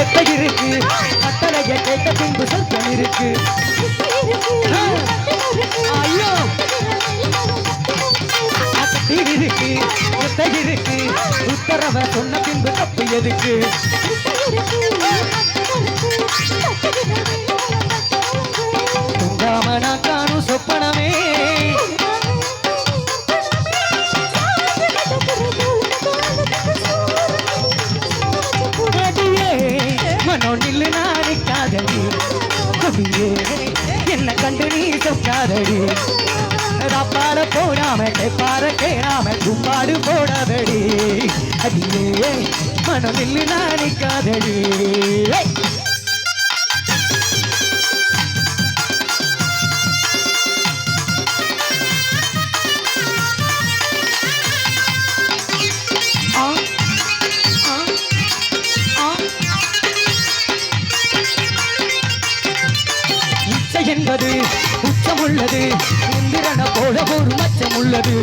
ஒத்தை இருக்கு கட்டளைய கேட்ட பின்பு சொர்க்கம் இருக்கு ஐயோ கட்டி இருக்கு ஒத்தை இருக்கு உத்தரவ சொன்ன பின்பு தப்பு எதுக்கு தூங்காமனா காணும் சொப்பனமே மனோ நில்லு நானே காதலி கொடியே என்ன கண்டு நீ சொக்காதடி ராப்பாட போடாம பார கேடாம கும்பாடு போடாதடி அடியே மனோ நில்லு நானே காதலி என்பது உச்சம் உள்ளது இந்திரன போல ஒரு மச்சம் உள்ளது